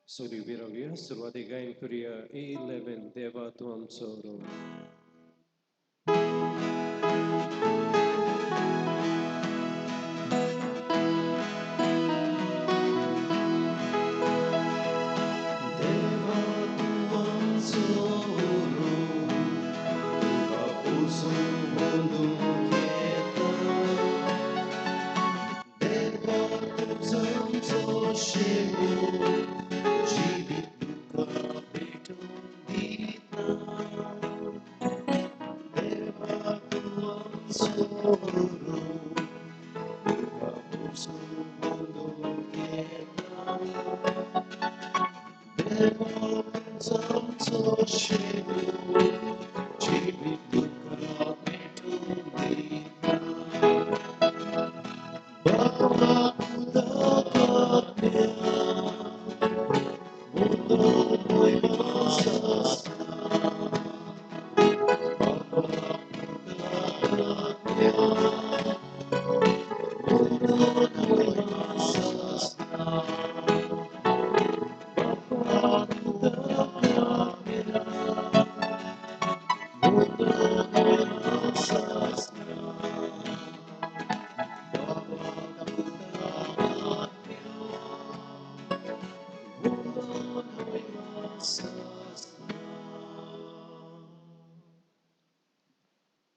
Suriviraviya Survadiga Imperia E11 Deva Tuam Soro.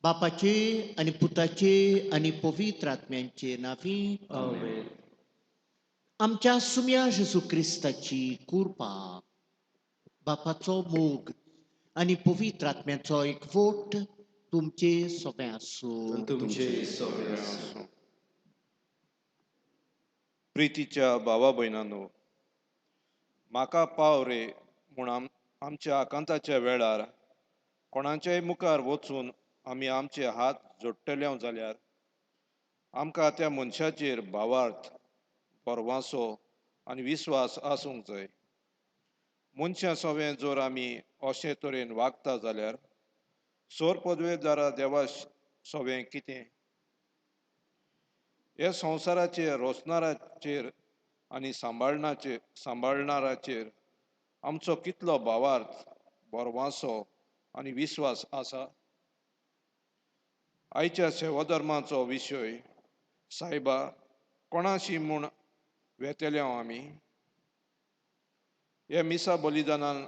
बापाचे आणि पुताचे आणि पवित्र आत्म्यांचे नावी Amen. आमच्या सुम्या जेसू क्रिस्ताची कृपा बापाचो मोग आणि पवित्र आत्म्याचो एकवट तुमचे सोबे आसूं. Tumche Soveras. प्रितीच्या भावा भयणांनो, म्हाका पाव रे म्हूण आमच्या आकांताच्या वेळार कोणाच्याय मुखार वचून आमी आमचे हात जोडटले जाल्यार आमकां त्या मनशाचेर भावार्थ परवांसो आनी विस्वास आसूंक जाय. मनशा सोबे जर आमी अशे तरेन वागता जाल्यार सोर पदवेदारा देवा सोबे कितें? हे संवसाराचेर रोसणाराचेर आनी सांबाळणाराचेर आमचो कितलो भावार्थ बोरवांसो आनी विस्वास आसा? आयच्या सेवाधर्माचो विशय सायबा कोणाशी म्हूण वेतेले आमी? हे मिसा बलिदानान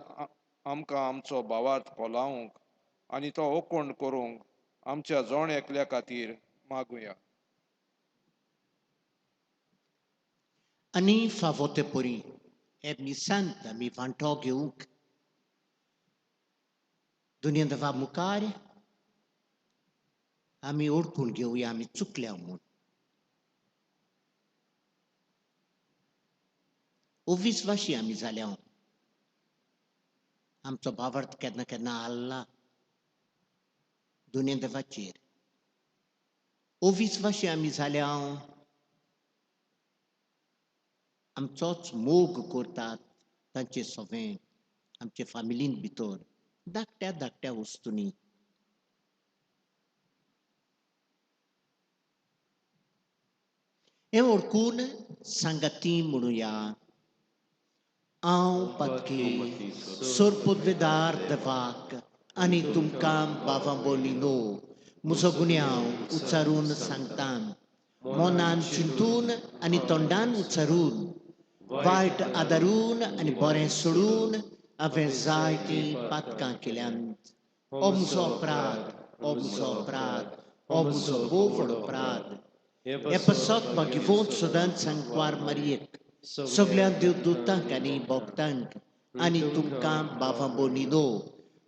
आमकां आमचो भावार्थ पोलावंक आनी तो ओकोण करूंक आमच्या जोण एकल्या खातीर मागुया. Ani favote pori, mi santa mi vantog uk. Dunyan da va mukare, ami orkun घेऊया आम्ही चुकल्या म्हणून. विश्वासी आम्ही झाल्या आमचो भावार्थ केन्ना केन्ना आल्ला दुनिया देवाचेर. विश्वासी आम्ही झाल्या आमचोच मोग करतात तांचे सगळें आमचे फामिलीन भितर धाकट्या धाकट्या वस्तूंनी. हे ओळखून सांगाती म्हणूया हांव पत्की सोरपोदवेदार देवाक आनी तुमकां बाबा बोलिनो म्हजो गुन्यांव उच्चारून सांगता. मोनान चिंतून आनी तोंडान उच्चारून वायट आदारून आनी बरें सोडून हांवें जायतीं पातकां केल्यांत. हो म्हजो अपराध, हो म्हजो अपराध, हो म्हजो भोव व्हड अपराध. हे पसत भागिवोत सुदांत सांगवार मारयेक सगळ्या देवदूतांक आनी भक्तांक आनी तुमकां बाबा बोलिनो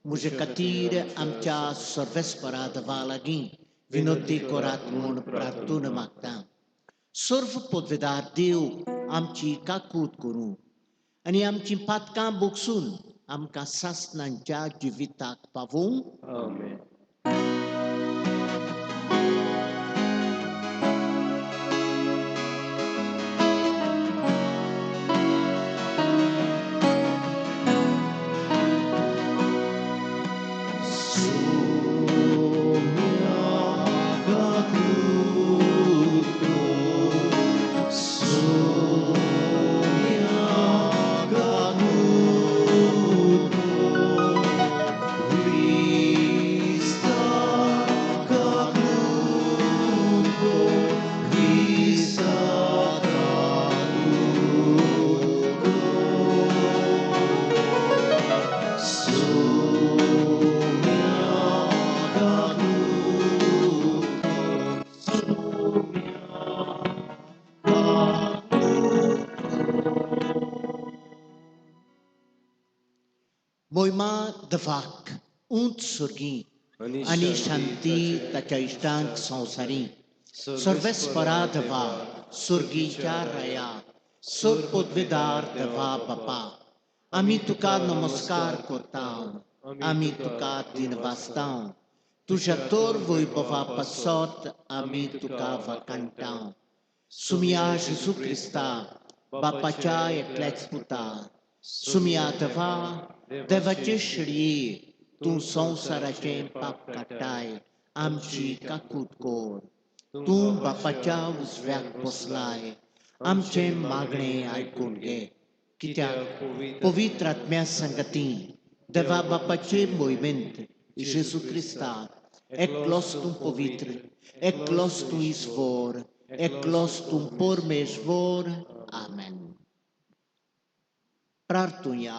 म्हजे खातीर आमच्या सर्वेस्परा देवा लागीं विनोदी करात म्हूण प्रार्थून मागता. सर्व पदवेदार देव आमची काकूट करूं आनी आमची पातकां बोगसून आमकां सासणांच्या जिविताक पावूं. आमेन. मोहिमा देवाक उंच सुर्गी आनी शांती ताच्या इश्टांक संवसारी. सर्वेस्परा देवा सुर्गीच्या राया सोर पदवेदार देवा बापा आमी तुका नमस्कार करता. आमी तुका दिनवासता. तुझ्या तोर वैभवा पासत आमी तुका वखाणटा. सुमिया जेजू क्रिस्ता बापाच्या एकल्याच पुता सुमिया देवा देवाचे शिडये तूं संवसाराचें पाप काडटाय आमची काकूट कोर. तूं बापाच्या उजव्याक बसलाय आमचें मागणें आयकून घे. कित्याक पवित्र आत्म्या संगती देवा बापाचे मोहिमेंत जेजू क्रिस्ता एकलोच तूं पवित्र, एकलोच तूं इस्वर, एकलोच तूं परमेश्वर. आमेन. प्रार्थुया.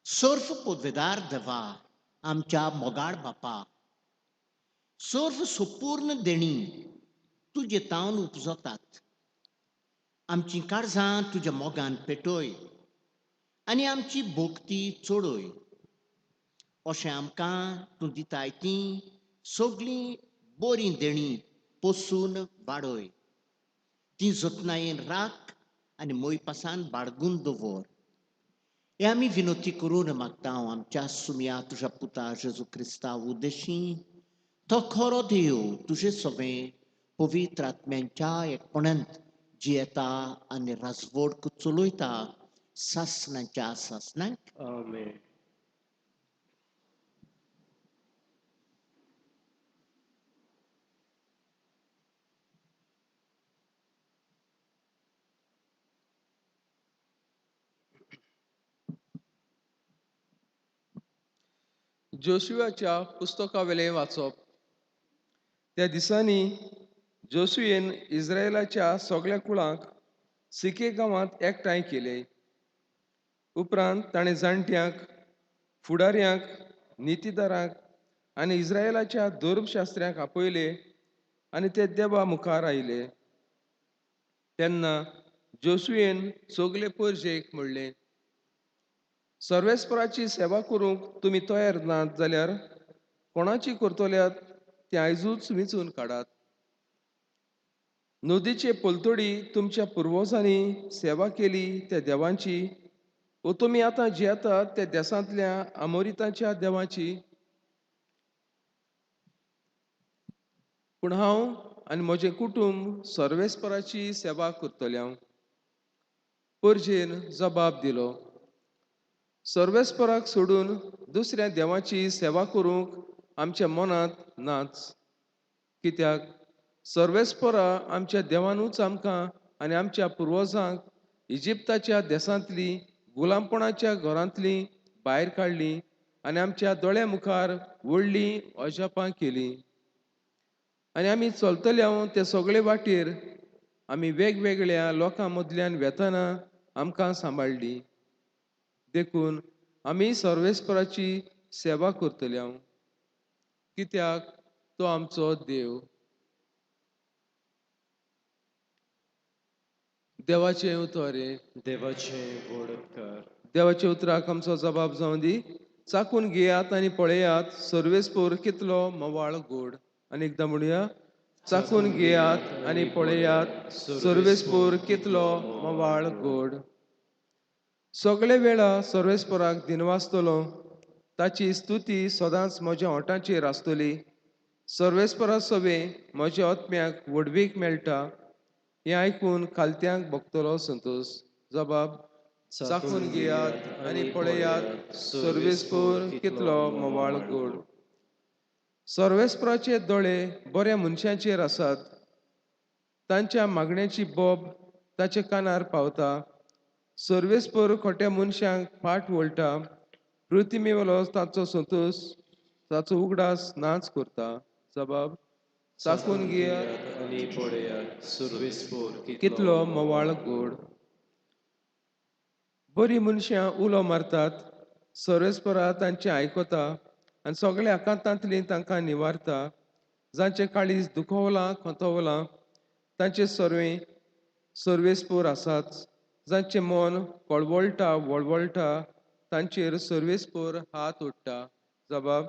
सर्व पदवेदार देवा आमच्या मोगाळ बापा सर्व संपूर्ण देणी तुजे तावन उपजतात. आमची काळजां तुज्या मोगान पेटोय आनी आमची भोक्ती चोडय. अशें आमकां तूं दिताय ती सगळीं बरी देणी पोसून वाडय. ती जतनायेन राख आनी मोयपासान बाळगून दवर. हे आमी विनोती करून मागता आमच्या सुमिया तुज्या पुता जेजू क्रिस्ता उद्देशीं. तो खरो देव तुजें सगळें पवित्र आत्म्यांच्या एकपणांत जियेता आनी राजवट चलयता सासणांच्या सासणांक. आमेन. जोशुआच्या पुस्तका वेलें वाचप. त्या दिसांनी जोसुयेन इस्रायेलाच्या सगळ्या कुळांक सिके गांवांत एकठांय केले. उपरांत ताणें जाणट्यांक, फुडाऱ्यांक, नितीदारांक आनी इस्रायेलाच्या धर्मशास्त्र्यांक आपयले आनी ते देवा मुखार आयले. तेन्ना जोसुयेन सगळे परजेक म्हणलें, सर्वेस्पराची सेवा करूंक तुमी तयार नात जाल्यार कोणाची करतल्यात ते आयजूच वेंचून काडात. नदीचे पलतडी तुमच्या पुर्वजांनी सेवा केली त्या देवांची, व तुमी आतां जियेतात त्या देसांतल्या अमोरितांच्या देवाची. पूण हांव आनी म्हजें कुटुंब सर्वेस्पराची सेवा करतले. हांव परजेन जबाब दिलो, सर्वेस्पराक सोडून दुसऱ्या देवाची सेवा करूंक आमच्या मनांत नाच. कित्याक सर्वेस्परा आमच्या देवानूच आमकां आनी आमच्या पुर्वजांक इजिप्ताच्या देसांतली गुलामपणाच्या घरांतली भायर काडली आनी आमच्या दोळ्या मुखार व्हडली अजापां केली. आनी आमी चलतले ते सगळे वाटेर आमी वेगवेगळ्या लोकां मदल्यान वेतना आमकां सांबाळली. देखून आमी सर्वेस्पराची सेवा करतले. कित्याक तो आमचो देव. देवाचें उतर. देवाचें वडकार. देवाच्या उतराक आमचो जबाब जावं दी. चाकून घेयात आनी पळयात सर्वेस्पर कितलो मोवाळ गोड. आनी एकदां म्हणुया, चाकून घेयात आनी पळयात सर्वेस्पर कितलो मोवाळ गोड. सगळे वेळा सर्वेस्पराक दिनवासतलो, ताची स्तुती सदांच म्हज्या ओंठांचेर आसतली. सर्वेस्परा सवे म्हज्या आत्म्याक व्हडवीक मेळटा. हें आयकून खालत्यांक भोगतलो संतोश. जबाब, चाखून घेयात आनी पळयात सर्वेस्पर कितलो मोवाळ गोड. सर्वेस्पराचे दोळे बऱ्या मनशांचेर आसात. तांच्या मागण्याची बोब ताच्या कानार पावता. सर्वेस्पर खोट्या मनशांक फाट वळटा. पृथ्वीवेलो ताचो संतोश, ताचो उगडास नाच करता. जबाब, चाखून घेयात आनी पळयात सर्वेस्पर कितलो मोवाळ गोड. बरी मनशां उलो मारतात. सर्वेस्परा तांचें आयकता आनी सगळ्या आकांतांतली तांकां निवारता. जांचें काळीज दुखवलां खोंतवलां तांचे सर्वेस्पर आसात. जांचें मन कळवळटा वळवळटा तांचेर सर्वेस्पर हात ओडटा. जबाब,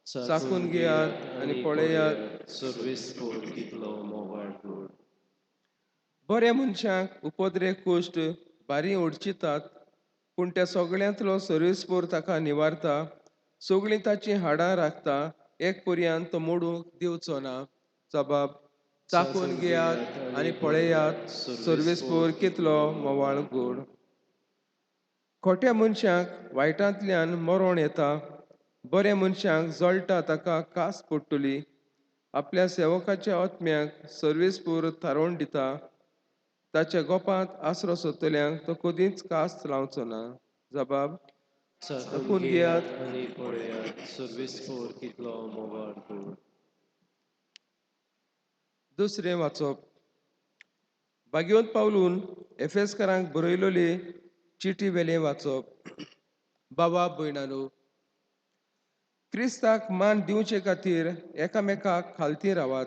चाखून घेयात आनी पळयात सर्वेस्पर कितलो मोवाळ गोड. बऱ्या मनशांक उपद्रे कुश्ट बारी ओडचितात, पूण त्या सगळ्यांतलो सर्वेस्पर ताका निवारता. सगळीं ताची हाडां राखता, एक पर्यंत तो मोडूंक दिवचो ना. जबाब, चाखून घेयात आनी पळयात सर्वेस्पर कितलो मोवाळ गोड. खोट्या मनशांक वायटांतल्यान मरण येता. बऱ्या मनशांक जळटा ताका कास पडटली. आपल्या सेवकाच्या आत्म्याक सर्वेस्पर थारोवन दिता. ताच्या गोपांत आसरो सोदतल्यांक तो कदींच कास लावचो ना. जबाब, चाखून घेयात आनी पळयात सर्वेस्पर कितलो मोवाळ गोड. दुसरें वाचप. भाग्यवंत पावलून एफेसकारांक बरयलोली चिटी वेलें वाचप. बाबा भयणानो, क्रिस्ताक मान दिवचे खातीर एकामेकाक खालती रावात.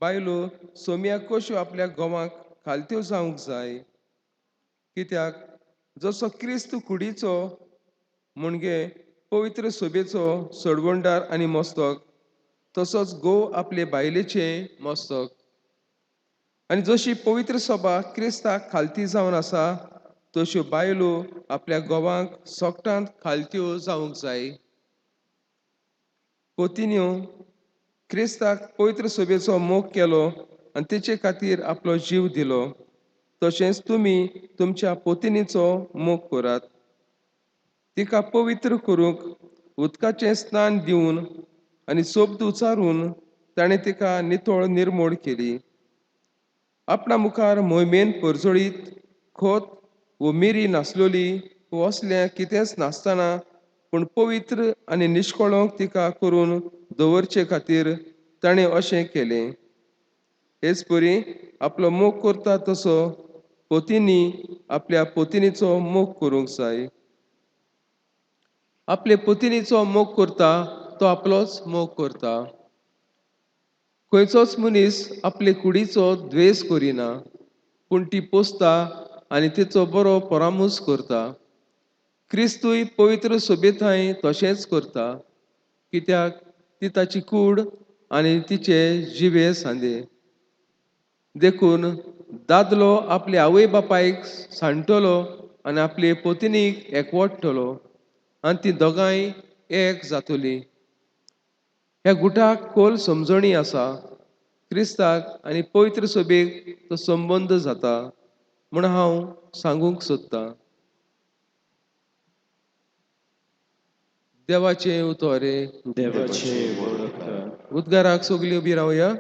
बायलो सोम्या कश्यो आपल्या घोवांक खालत्यो जावंक जाय. कित्याक जसो क्रिस्त कुडीचो म्हणजे पवित्र सभेचो सडवंडार आनी मस्तक, तसोच घोव आपले बायलेचे मस्तक. आनी जशी पवित्र सभा क्रिस्ताक खालती जावन आसा, तश्यो बायलो आपल्या घोवांक सोगटांत खालत्यो जावंक जाय. पत्न्यो, क्रिस्ताक पवित्र सभेचो मोग केलो आनी तेचे खातीर आपलो जीव दिलो. तशेंच तुमी तुमच्या पत्नीचो मोग करात. तिका पवित्र करूंक उदकाचें स्नान दिवन आनी सोबत उचारून ताणें तिका नितळ निर्मळ केली. आपणा मुखार मोहिमेन परजळीत, खोत व मिरी नासलोली व असलें कितेंच नासतना पूण पवित्र आनी निश्कळोंक तिका करून दवरचे खातीर ताणें अशें केलें. हेच परी आपलो मोग करता तसो पोतींनी आपल्या पोतिनीचो मोग करूंक जाय. आपले पोतिनीचो मोग करता तो आपलोच मोग करता. खंयचोच मनीस आपले कुडीचो द्वेस करिना, पूण ती पोसता आनी तिचो बरो परामूस करता. क्रिस्तूय पवित्र सोबेताय तशेंच करता, कित्याक ती ताची कूड आनी तिचे जिवे सांदे. देखून दादलो आपल्या आवय बापायक सांडटलो आनी आपले पोतिनीक एकवटतलो आनी ती दोगांय एक जातली. ह्या गुठाक खोल समजणी आसा. क्रिस्ताक आनी पवित्र सोबेक तो संबंद जाता म्हूण हांव सांगूंक सोदतां. देवाचे उतोरे. देवाचे वळख. उद्गाराक सगळीं उबी रावया.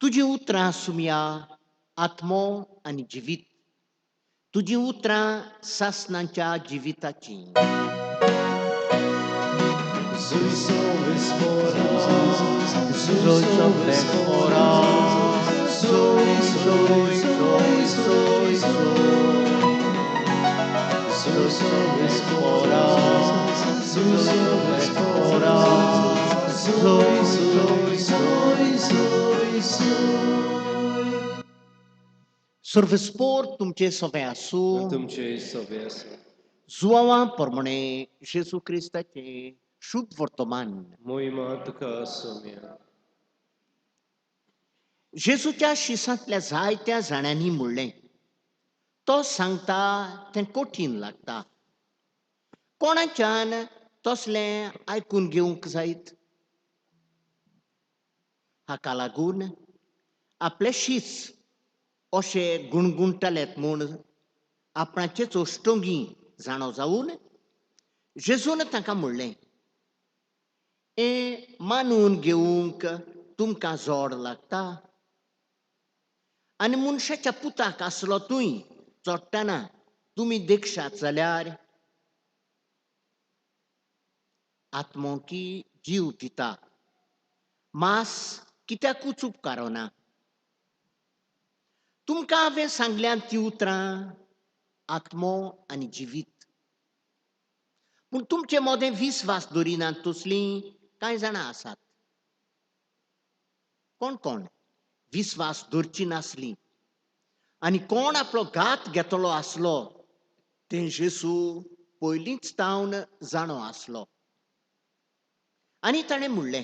तुजी उतरां सुमया आत्मो आनी जिवीत. तुजी उतरां सासणांच्या जिविताची. सर्वस्पोर तुमचे सवे आसूं. तुमचे सवे आसूं. जुवां प्रमाणे जेजू क्रिस्ताचे शुभ वर्तमान. मोहिमा तुका सोम्या. जेजूच्या शिसांतल्या जायत्या जाणांनी म्हणलें, तो सांगता तें कठीण लागता. कोणाच्यान तसलें आयकून घेवंक जायत? हाका लागून आपले शीस अशे गुणगुणटालेत म्हूण आपणाचेच अश्टोंगी जाणो जावन जेजून तांकां म्हणलें, हें मानून घेवंक तुमकां जोड लागता. आनी मनशाच्या पुताक आसलो तूंय चोडटना तुमी देखशात जाल्यार आत्मो की जीव दिता, मास कित्याकूच उपकारोना. तुमकां हांवें सांगल्यात ती उतरां आत्मो आनी जिवीत. पूण तुमचे मोदें विस्वास दवरिनात तसलीं कांय जाणां आसात. कोण कोण विस्वास दवरची नासलीं आनी कोण आपलो घात घेतलो आसलो तें जेजू पयलींच तावन जाणो आसलो. आनी ताणें म्हणलें,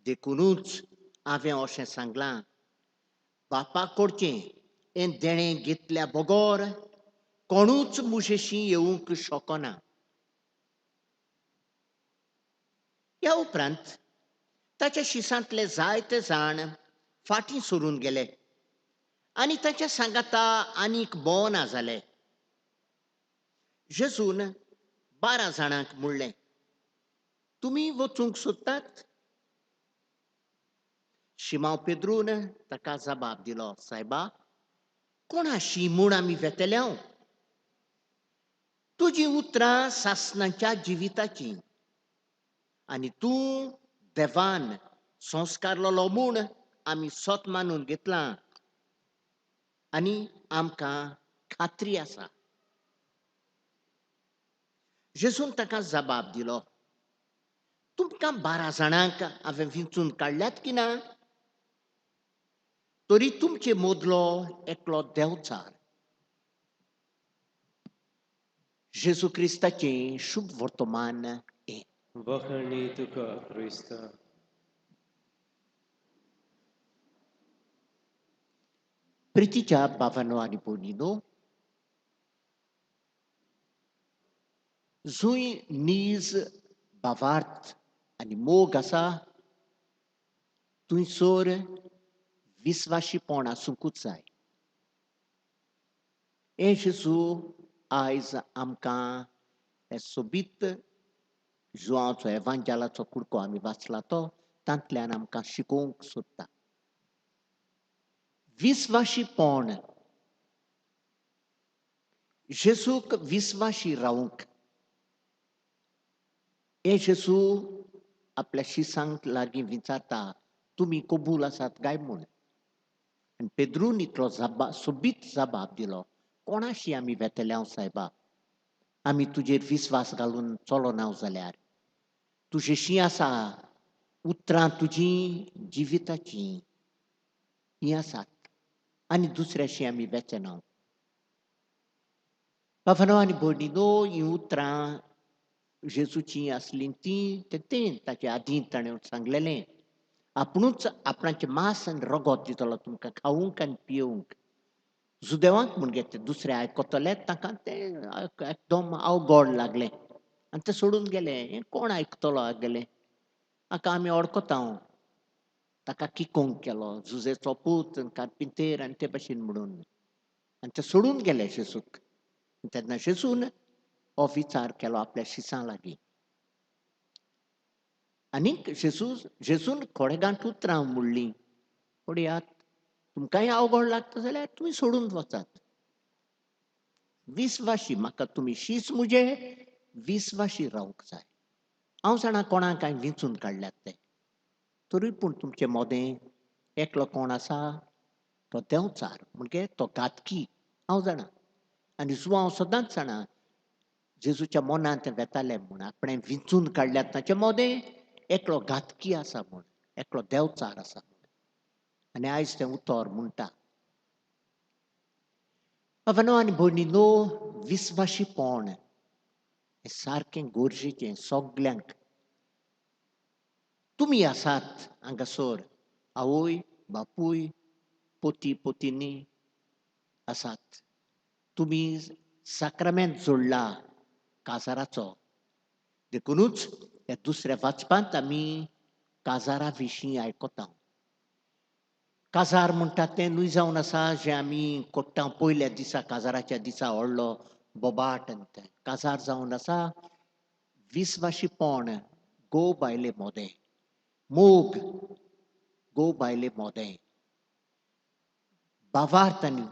देखूनच हांवें अशें सांगलां, बापाक कडचें हें देणें घेतल्या बगोर कोणूच मुजेशीं येवंक शकना. ह्या उपरांत ताच्या शिसांतले जायते जाण फाटीं सरून गेले आनी ताच्या सांगाता आनीक भोवना जाले. जेजून 12 जाणांक म्हणलें, तुमी वचूंक सोदतात? शिमांव पेद्रून ताका जबाब दिलो, सायबा, कोणाशी म्हूण आमी वेतल्या? तुजी उतरां सासणांच्या जिविताची आनी तूं देवान संस्कारलोलो म्हूण आमी सोत मानून घेतलां आनी आमकां खात्री आसा. जेजून ताका जबाब दिलो, तुमकां 12 जाणांक हांवें विंचून काडल्यात की ना? तरी तुमचे मोदलो एकलो देंवचार. जेजू क्रिस्ताचें शुभ वर्तमान हें. वखणी तुका क्रिस्ता. प्रितीच्या भावांनो आनी भयणींनो, जुंय नीज भावार्थ आनी मोग आसा थंयसर विस्वाशीपण आसूंकूच जाय. हे जेजू आयज आमकां हे सोबीत जुआंचो एवांजेलाचो कुडको आमी वाचला तो तांतल्यान आमकां शिकोवंक सोदता. विस्वाशीपण जेजूक विस्वाशी रावंक हे जेजू आपल्या शिसांक लागीं विचारता, तुमी कबूल आसात काय म्हूण. आनी पेद्रून इतलो सोबीत जबाब दिलो, कोणाशी आमी वेतले हांव सायबा? आमी तुजेर विस्वास घालून चलोना जाल्यार तुजेशी आसा उतरां तुजीं जिविताचीं हीं आसात आनी दुसऱ्याशी आमी वेचना. भावांनो आनी भयणींनो, हीं उतरां जेजूची आसलीं तीं ताचे आदीं ताणें सांगलेलें, आपुणूच आपणाचें मांस आनी रगत दितलो तुमकां खावंक आनी पियेवंक. जुदेवांक म्हूण ते दुसरे आयकतले ताका तें एकदम अवघड लागलें आनी ते सोडून गेले. हें कोण आयकतलो आगेलें, हाका आमी वळखता, ताका किकोंक केलो, जुजेचो पूत कार्पिंतेर आनी ते भाशेन म्हणून, आनी ते सोडून गेले जेजूक. तेन्ना जेजून हो विचार केलो आपल्या शिसां लागीं. आनीक जेजून थोडे गांठ उतरां म्हणलीं, पळयात, तुमकांय अवघड लागता जाल्यार तुमी सोडून वचात. विस्वाशी म्हाका तुमी शीस म्हजे विस्वाशी रावंक जाय. हांव जाणा कोणाक हांवें विंचून काडल्यात ते, तरी पूण तुमचें मोदें एकलो कोण आसा तो देंवचार म्हणजे तो घातकी हांव जाणा. आनी हांव सदांच जाणा जेजूच्या मनांत तें वेतालें म्हूण, आपणें विंचून काडल्यात ताचें मोदें एकलो घातकी आसा म्हूण, एकलो देंवचार आसा म्हूण. आनी आयज तें उतर म्हणटा. भावांनो आनी भयणींनो, विस्वाशीपण हें सारकें गरजेचें सगल्यांक. तुमी आसात हांगासर, आवय बापूय पोती पोतिनी आसात, तुमी साक्रामेंत जोडला काजाराचो. देखूनच ह्या दुसऱ्या वाचपांत आमी काजारा विशीं आयकता. काजार म्हणटात तें न्हय जावन आसा जें आमी कोट्टा पयल्या दिसा काजाराच्या दिसा व्हडलो बोबाट आनी तें. काजार जावन आसा विस्वाशीपण, गो बायले मोदें, मोग, गो बायले मोदें, भावार्थ आनी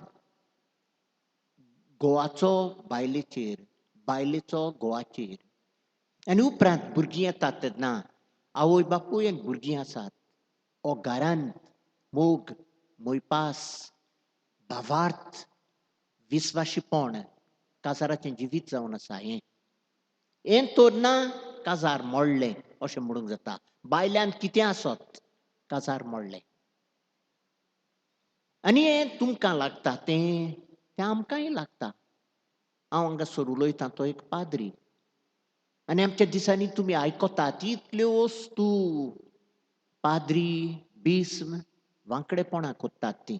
घोवाचो बायलेचेर, बायलेचो घोवाचेर. आनी उपरांत भुरगीं येतात तेन्ना आवय बापूय आनी भुरगीं आसात. हो घरांत मोग, मोयपास, भावार्थ, विस्वाशीपण काजाराचें जिवीत जावन आसा. हें तोरना काजार मोडलें अशें म्हणूंक जाता. बायल्यान कितें आसत काजार मोडलें. आनी हें तुमकां लागता तें आमकांय लागता. हांव हांगासर उलयतां तो एक पाद्री, आनी आमच्या दिसांनी तुमी आयकतात इतल्यो वस्तू पाद्री बिस्म वांकडेपणां कोत्तात तीं.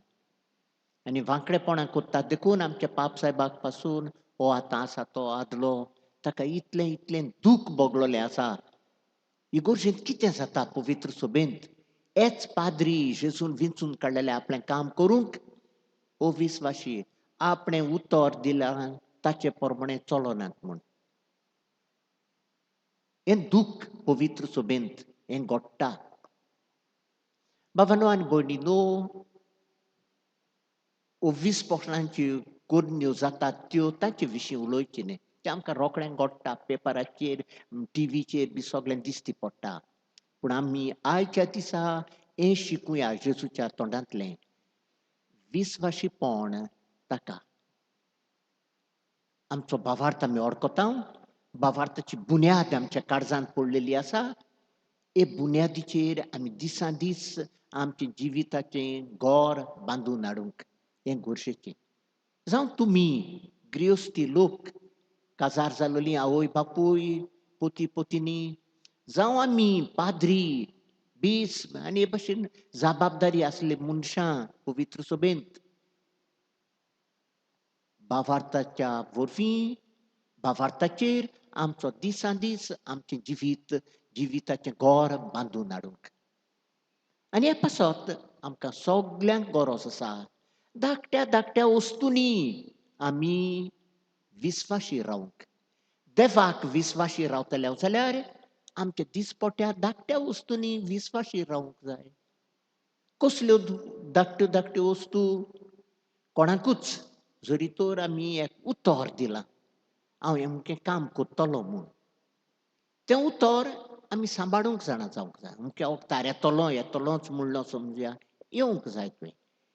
आनी वांकडेपणां कोत्तात देखून आमच्या पाप सायबाक पासून हो आतां आसा तो आदलो ताका इतलें इतलें दूख भोगलोलें आसा. इगोर्जेंत कितें जाता पवित्र सभेंत? हेच पाद्री जेजून विंचून काडलेलें आपलें काम करूंक अविस्वाशी आपणें उतर दिलां ताचे प्रमाणें चलनात म्हूण. हें दूख पवित्र सभेंत हें घडटा. भावांनो आनी भयणींनो, अविस्वाशांच्यो गरण्यो जातात त्यो ताचे विशीं उलोवचें न्हय. तें आमकां रोखडें घडटा, पेपराचेर टिव्हीचेर बी सगळें दिश्टी पडटा. पूण आमी आयच्या दिसा हें शिकुया जेजूच्या तोंडांतलें, विस्वाशीपण ताका. आमचो भावार्थ आमी वळखता, भावार्थाची बुन्याद आमच्या काळजांत पडलेली आसा. हे बुन्यादीचेर आमी दिसान दीस आमच्या जिविताचें घर बांदून हाडूंक हें गरजेचें. जावं तुमी गृहस्थी लोक, काजार जाल्लीं आवय बापूय, पोती पोतिनी, जावं आमी पाद्री बिस्म आनी हे भाशेन जबाबदारी आसले मनशां पवित्र सभेंत, भावार्थाच्या वरवीं भावार्थाचेर आमचो दिसान दीस आमचें जिवीत जिविताचें घर बांदून हाडूंक. आनी हे पासत आमकां सगल्यांक गरज आसा धाकट्या धाकट्या वस्तूंनी आमी विस्वाशी रावंक. देवाक विस्वाशी रावतले जाल्यार आमच्या दिसपट्या धाकट्या वस्तूंनी विस्वाशी रावंक जाय. कसल्यो धाकट्यो धाकट्यो वस्तू कोणाकूच जरी तर आमी एक उतर दिलां हांव अमकें काम करतलों म्हूण तें उतर आमी सांबाळूंक जाणा जावंक जाय. अमक्या वखदार येतलोच म्हणलो समजुया येवंक जाय. तुवें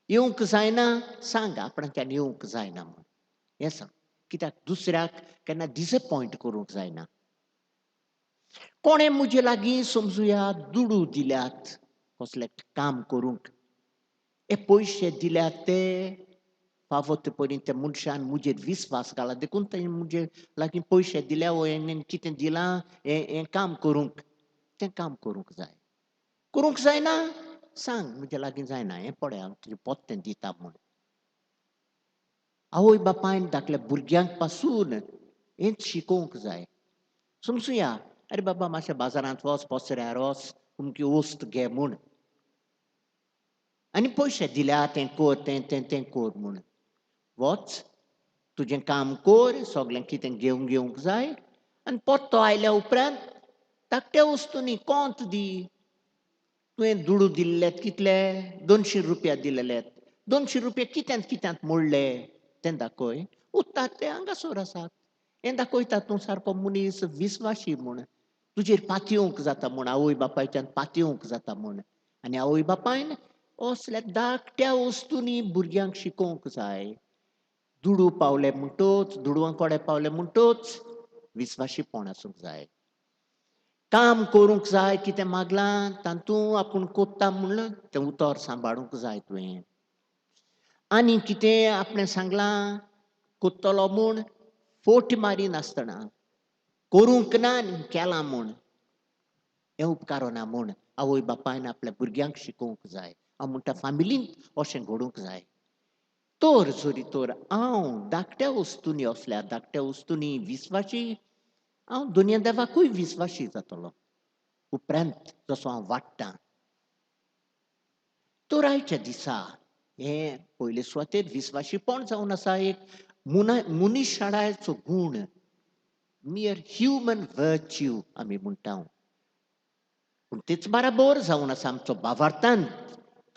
येवंक जायना सांग आपणाच्यान येवंक जायना म्हूण हें सांग. कित्याक दुसऱ्याक केन्ना डिसअपॉयंट करूंक जायना. कोणें म्हजे लागीं समजुया दुडू दिल्यात कसलें काम करूंक हे पयशे दिल्यात ते फावत परी त्या मनशान म्हजेर विस्वास घाला देखून ताणें म्हजे लागीं पयशे दिल्या वो हें कितें दिलां हें काम करूंक तें काम करूंक जाय. करूंक जायना सांग म्हजे लागीं जायना हें पळय हांव तुजें पोत्तें दिता म्हूण. आवय बापायन धाकल्या भुरग्यांक पासून हेंच शिकोवंक जाय. समजुया अरे बाबा मातशें बाजारांत वच पसऱ्यार वच अमकी वस्त घे म्हूण आनी पयशे दिल्या तें कर तें कर म्हूण वच तुजें काम कर सगळें कितें घेवंक जाय आनी परतो आयल्या उपरांत धाकट्या वस्तूंनी कोंत दी. तुवें दुडू दिल्लेत कितले 200 रुपया दिलेलेत 200 रुपया कित्यांत कित्यांत मोडले तें दाखय. उत्तर ते हांगासर आसात. हें दाखयता तूं सारको मनीस विस्वाशी म्हूण तुजेर पातयेवंक जाता म्हूण आवय बापायच्यान पातयेवंक जाता म्हूण. आनी आवय बापायन असल्या धाकट्या वस्तूंनी भुरग्यांक शिकोवंक जाय. दुडू पावले म्हणटूच दुडवां कोडे पावले म्हणटूच विस्वाशीपण आसूंक जाय. काम करूंक जाय कितें मागलां तातूंत आपूण कोत्ता म्हणून तें उतर सांबाळूंक जाय तुवें. आनी कितें आपणें सांगलां कोत्तलो म्हूण फोट मारिनासतना करूंक ना आनी केलां म्हूण हें उपकारोना म्हूण आवय बापायन आपल्या भुरग्यांक शिकोवंक जाय. हांव म्हणटा फामिलींत अशें घडोवंक जाय. तर जरी तर हांव धाकट्या वस्तूंनी असल्या धाकट्या वस्तूंनी विस्वाशी हांव दुनिया देवाकूय विस्वाशी जातलो उपरांत जसो हांव वाडटां. तर आयच्या दिसा हें पयले सुवातेर विस्वाशीपण जावन आसा एक मनीसशाळाचो गूण मियर ह्युमन वर्च्यू आमी म्हणटा. पूण तेच बराबर जावन आसा आमचो भावार्थांत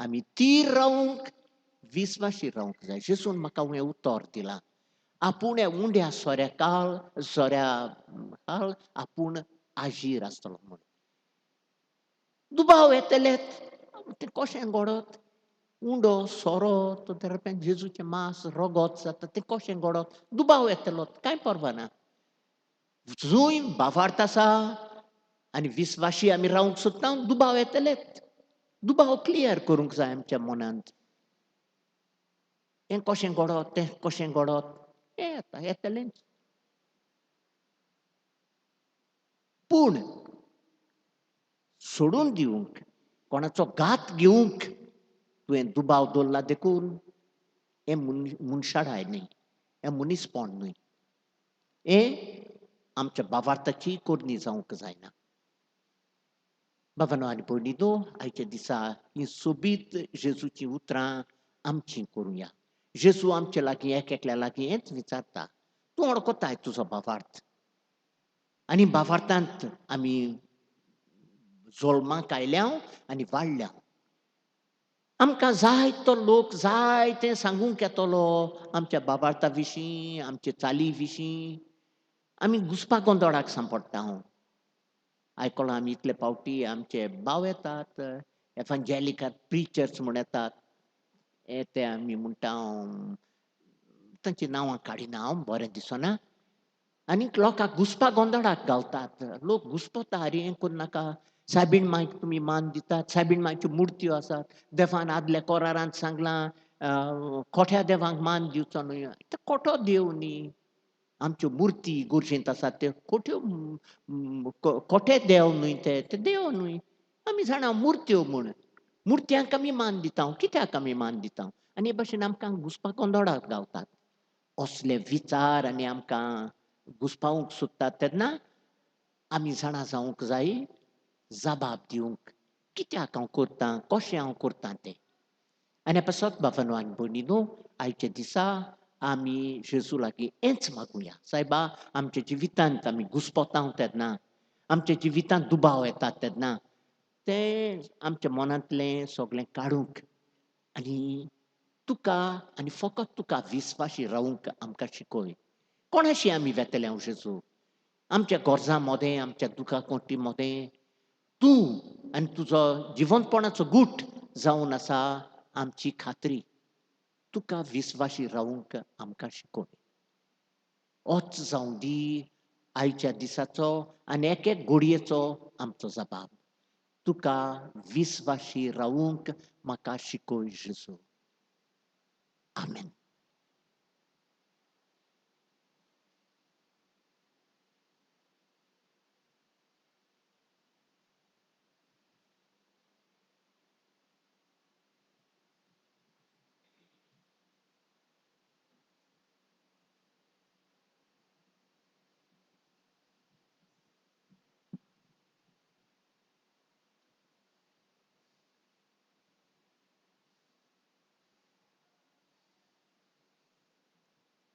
आमी थीर रावंक विस्वाशी रावंक जाय. जेजून म्हाका हें उतर दिलां. आपूण हे उंड्या सोऱ्या आपूण आजीर आसतलो म्हूण. दुबाव येतलेत तें कशें घडत. उंडो सोरो तो दरपेन जेजूचें मांस रगत जाता तें कशें घडत. दुबाव येतलो कांय परवा ना. जूंय भावार्थ आसा आनी विस्वाशी आमी रावंक सोदता दुबाव येतलेच. दुबाव क्लियर करूंक जाय आमच्या मनांत. हें कशें घडत तें कशें घडत हें येतलेंच. पूण सोडून दिवंक कोणाचो घात घेवंक तुवें दुबाव दवरला देखून हें मनशाळाय न्ही हें मनीसपण न्ही. हें आमच्या भावार्थाची कोरणी जावंक जायना. बाबांनो आनी भयणीनो आयच्या दिसा हीं सोबीत जेजूचीं उतरां आमचीं करुया. जेजू आमचे लागीं एकल्या लागीं हेंच विचारता तूं वळखताय तुजो भावार्थ. आनी भावार्थांत आमी जल्माक आयल्या आनी वाडल्या. आमकां जायतो लोक जायतें सांगूंक येतलो आमच्या भावार्था विशीं आमचे चाली विशीं. आमी घुस्पागोंदळाक सांपडटा. हांव आयकलां आमी इतले फावटी आमचे भाव येतात एफांजेलिकल प्रिचर्स म्हूण येतात. ते आमी म्हणटा तांची नांवां काडिना हांव बरें दिसना. आनीक लोकांक घुस्पागोंदळाक घालतात. लोक घुस्पता आरे हें करिनाका. सायबीण मांयक तुमी मान दितात. सायबीण मांयच्यो मुर्त्यो आसात. देवान आदल्या कोरारांत सांगलां खोट्या देवाक मान दिवचो न्हय. तो खोटो देव न्ही. आमच्यो मुर्ती गोरजेंत आसात त्यो खोटे देव न्हय ते देव न्हय. आमी जाणा मुर्त्यो म्हूण मुर्त्यांक आमी मान दिता. कित्याक आमी मान दिता आनी हे भाशेन आमकां घुस्पागोंदळाक घालतात. असले विचार आनी आमकां घुस्पावंक सोदतात तेन्ना आमी जाणा जावंक जाय जबाब दिवंक कित्याक हांव करतां कशें हांव करतां तें आनी पासत बाबानो आनी भयणीनो आयच्या दिसा आमी जेजू लागीं हेंच मागुया सायबा आमच्या जिवितांत आमी घुस्पोतांव तेन्ना आमच्या जिवितांत दुबाव येतात तेन्ना तें आमच्या मनांतलें सगळें काडूंक आनी तुका आनी फकत तुका विस्वाशी रावूंक आमकां शिकय कोणाशी आमी वेतले हांव जेजू आमच्या गोरजां मोदें आमच्या दुखा कोंटी मोदें तूं आनी तुजो जिवंतपणाचो गूट जावन आसा आमची खात्री तुका विस्वाशी रावूंक आमकां शिकय होच जावं दी आयच्या दिसाचो आनी एक एक घडयेचो आमचो जबाब तुका विस्वाशी रावूंक म्हाका शिकय जेजू आमेन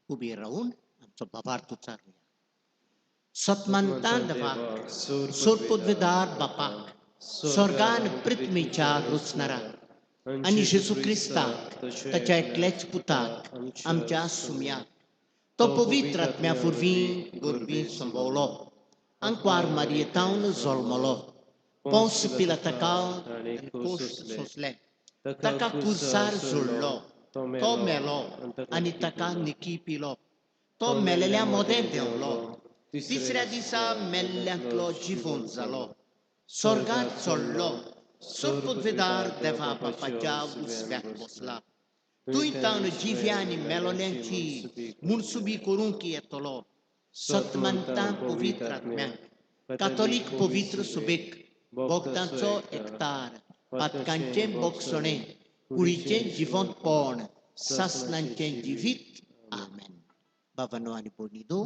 उबे रावून आमचो बाबार्थ उच्चारूया सतमंतान देवाक सोरपदवेदार बापाक स्वर्गान पृथ्वीच्या रुचणाराक आनी जेजू क्रिस्ताक ताच्या एकल्याच पुताक आमच्या सुम्याक तो पवित्र आत्म्या वरवीं गोरबी संभोवलो आंकवार मारयेतावन जल्मलो पोंस पिलाताका कोश्ट सोंसले ताका कुर्सार जोडलो तो मेलो आनी ताका निकी पिलो तो मेलेल्या मोदें देंवलो तिसऱ्या दिसा मेल्ल्यांतलो जिवंत जालो स्वर्गांत चडलो सोर्पदवेदार देवा बापाच्या उजव्याक बसला तुयतावन जिव्या आनी मेलोल्यांची मुनसुबी करूंक येतलो सतमंतां पवित्र आत्म्याक कातोलीक पवित्र सुबेक भक्तांचो एकतार पातकांचें बोगसणें कुडीचें जिवंतपण सासणांचें जिवीत आमेन बाबानो आनी भयणीनो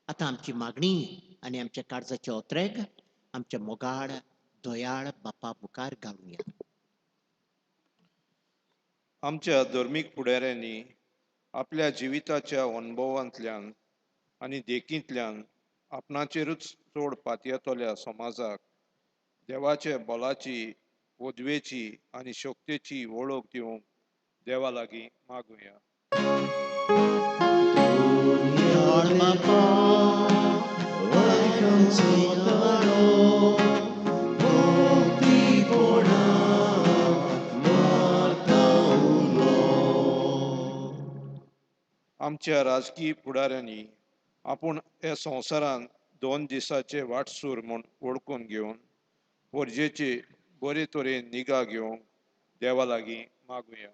आतां आमची मागणी आनी आमच्या काळजाचे ओत्रेक आमच्या मोगाळ दयाळ बापा मुखार घालुया आमच्या धर्मीक फुडाऱ्यांनी आपल्या जिविताच्या अनुभवांतल्यान आनी देखींतल्यान आपणाचेरूच चड पातयेतल्या समाजाक देवाच्या बोलाची वदवेची आनी शक्तीची वळख दिवंक देवा लागीं मागुया आमच्या राजकीय फुडाऱ्यांनी आपूण ह्या संवसारांत 2 दिसाचे वाटसूर म्हूण वळखून घेवन परजेचे बरे तरेन निगा घेवंक देवा लागीं मागुया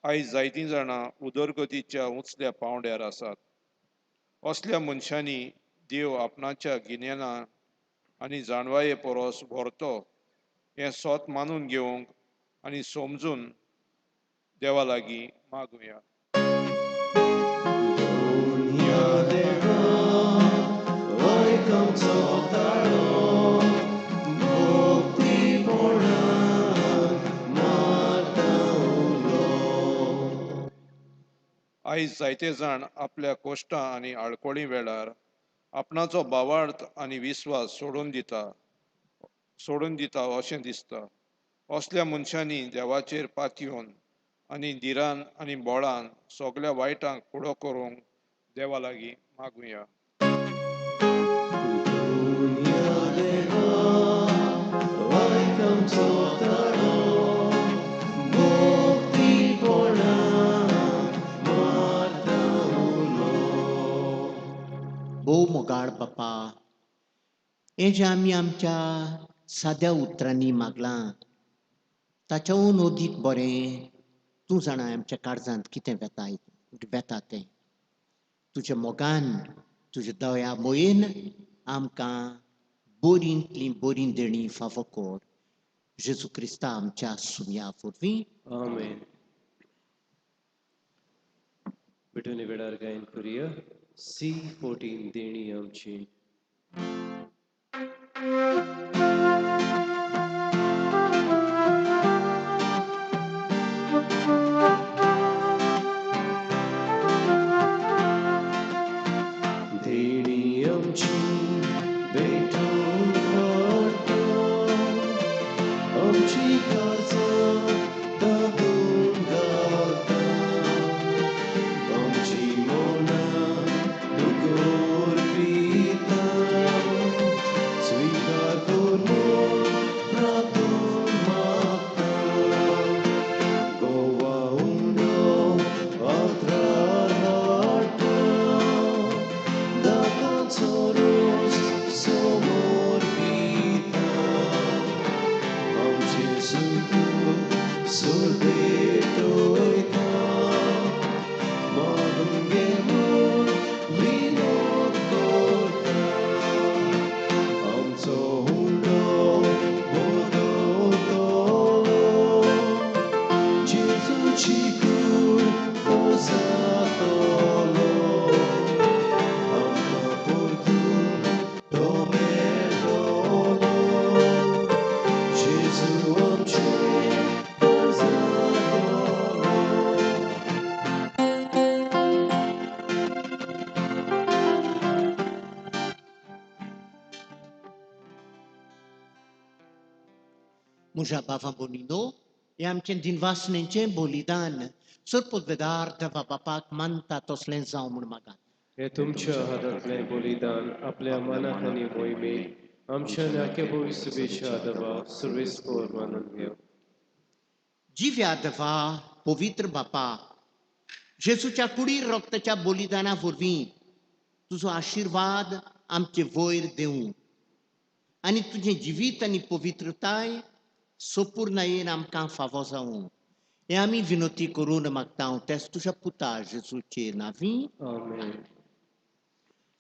आयज जायतीं जाणां उदरगतीच्या उंचल्या पांवड्यार आसात असल्या मनशांनी देव आपणाच्या गिन्याना आनी जाणवाये परस व्हरतो हें सोत मानून घेवंक आनी समजून देवा लागीं मागुया आयज जायते जाण आपल्या कोश्टां आनी आडकोळी वेळार आपणाचो भावार्थ आनी विस्वास सोडून दिता अशें दिसता असल्या मनशांनी देवाचेर पातयेवन आनी धिरान आनी बोळान सगळ्या वायटांक फुडो करूंक देवा लागीं मागुया भोव मोगाळ बापा हें जें आमी आमच्या साद्या उतरांनी मागलां ताच्याहून अदीक बरें तूं जाणा आमच्या काळजांत कितें वेता तें तुज्या मोगान तुज्या दया मोयेन आमकां बोरींतली बोरीं देणी फावो कोर जेजू क्रिस्ता आमच्या सुम्या वरवीं Amen. Between Vedarga and Korea, C14 Deni Amchi. Deni Amchi, Beethoven, Amchi Kaza, Dadun Gata, Amchi Mona, Dugor Vita, Sweetheart Kormo, Pratun Mata, Goa Undo, Atrarata, Dakan Soros, Somor Vita, Amchi Suku, Surbetoita, Madungemur, Vinokota, Amso Hundo, Bodotolo, Jesu Chikur, Posatolo, Amta Portun, Tomedolo, Jesu Amche, Posatolo. Muja bavam bonino, e amchen din vasnenchen bolidan, sur podvedar de vapapak manta tos lenzau magat. हे तुमच्या हातातले बलिदान आपल्या मनात आणि मोहिमेत आमच्या नाक्या भविष्यपेक्षा दबा सर्वेस्पोर मानून घेऊ Dziwia dwa, powitr bapa, Jezuच्या कुडी रक्ताच्या बलिदाना वरवीं तुझो आशीर्वाद आमचे वयर देऊ आणि तुझे जिवीत आणि पवित्रताय सोपूर्णयेन आमकां फावो जावं हे आमी विनोती करून मागता तेच तुझ्या पुता जेजूचे नावी आमेन